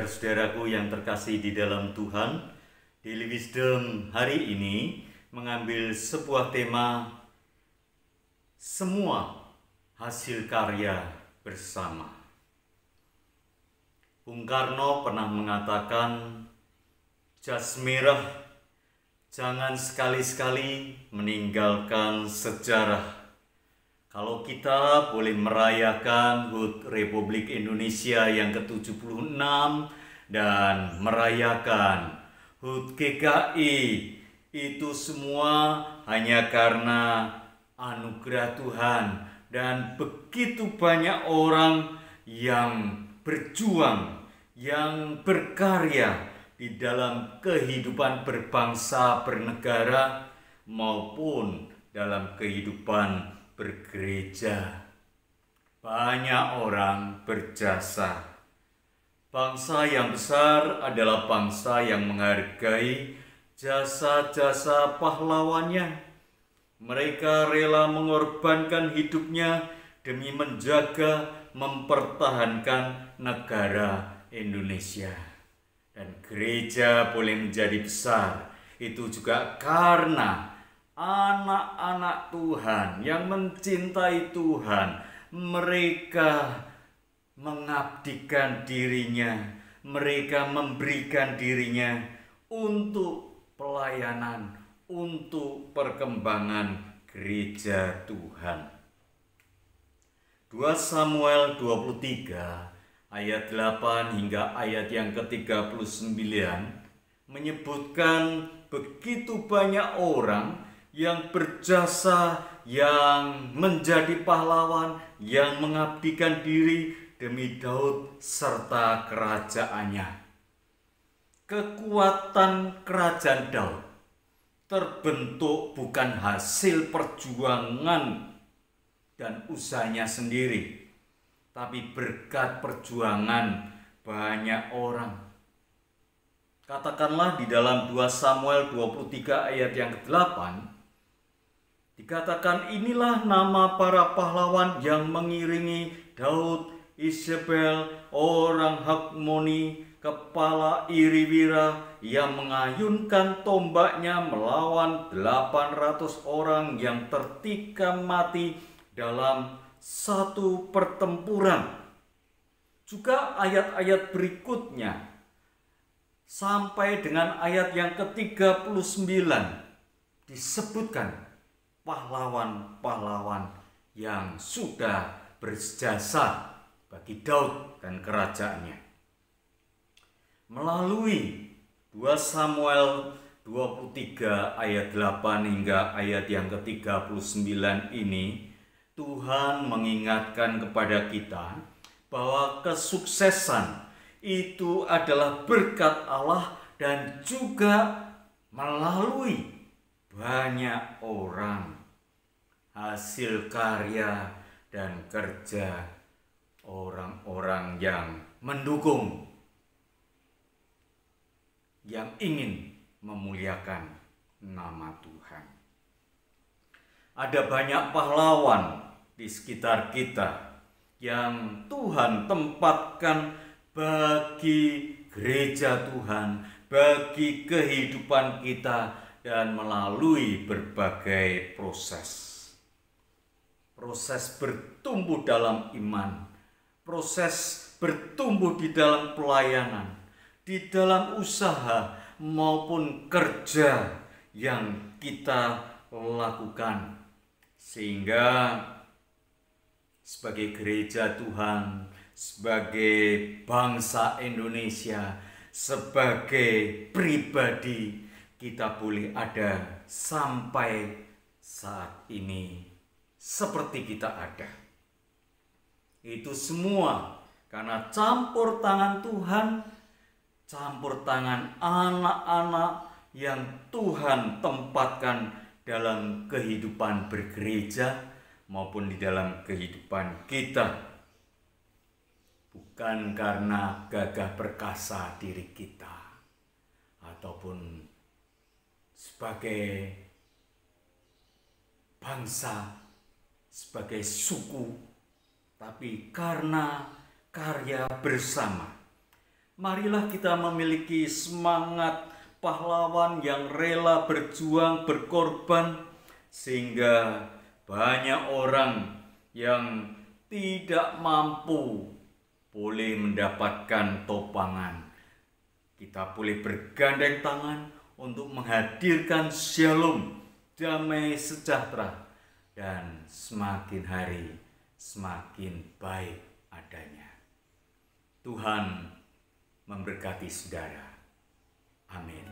Saudara-saudaraku yang terkasih di dalam Tuhan, Daily Wisdom hari ini mengambil sebuah tema semua hasil karya bersama. Bung Karno pernah mengatakan, jas merah jangan sekali-sekali meninggalkan sejarah. Kalau kita boleh merayakan HUT Republik Indonesia yang ke-76 dan merayakan HUT GKI, itu semua hanya karena anugerah Tuhan dan begitu banyak orang yang berjuang, yang berkarya di dalam kehidupan berbangsa, bernegara maupun dalam kehidupan bergereja. Banyak orang berjasa. Bangsa yang besar adalah bangsa yang menghargai jasa-jasa pahlawannya. Mereka rela mengorbankan hidupnya demi menjaga, mempertahankan negara Indonesia. Dan gereja boleh menjadi besar, itu juga karena anak-anak Tuhan yang mencintai Tuhan, mereka mengabdikan dirinya, mereka memberikan dirinya untuk pelayanan, untuk perkembangan gereja Tuhan. 2 Samuel 23 ayat 8 hingga ayat yang ke-39 menyebutkan begitu banyak orang yang berjasa, yang menjadi pahlawan, yang mengabdikan diri demi Daud serta kerajaannya. Kekuatan kerajaan Daud terbentuk bukan hasil perjuangan dan usahanya sendiri, tapi berkat perjuangan banyak orang. Katakanlah di dalam 2 Samuel 23 ayat yang ke-8, dikatakan inilah nama para pahlawan yang mengiringi Daud, Isabel, orang Hakmoni, kepala Iriwira yang mengayunkan tombaknya melawan 800 orang yang tertikam mati dalam satu pertempuran. Juga ayat-ayat berikutnya sampai dengan ayat yang ke-39 disebutkan pahlawan-pahlawan yang sudah berjasa bagi Daud dan kerajaannya. Melalui 2 Samuel 23 ayat 8 hingga ayat yang ke-39 ini, Tuhan mengingatkan kepada kita bahwa kesuksesan itu adalah berkat Allah dan juga melalui banyak orang, hasil karya dan kerja orang-orang yang mendukung, yang ingin memuliakan nama Tuhan. Ada banyak pahlawan di sekitar kita yang Tuhan tempatkan bagi gereja Tuhan, bagi kehidupan kita, dan melalui berbagai proses bertumbuh dalam iman, proses bertumbuh di dalam pelayanan, di dalam usaha maupun kerja yang kita lakukan, sehingga sebagai gereja Tuhan, sebagai bangsa Indonesia, sebagai pribadi, kita boleh ada sampai saat ini seperti kita ada. Itu semua karena campur tangan Tuhan, campur tangan anak-anak yang Tuhan tempatkan dalam kehidupan bergereja maupun di dalam kehidupan kita. Bukan karena gagah perkasa diri kita ataupun sebagai bangsa, sebagai suku, tapi karena karya bersama, Marilah kita memiliki semangat pahlawan yang rela berjuang, berkorban, sehingga banyak orang yang tidak mampu boleh mendapatkan topangan. Kita boleh bergandeng tangan untuk menghadirkan shalom, damai sejahtera, dan semakin hari semakin baik adanya. Tuhan memberkati saudara. Amin.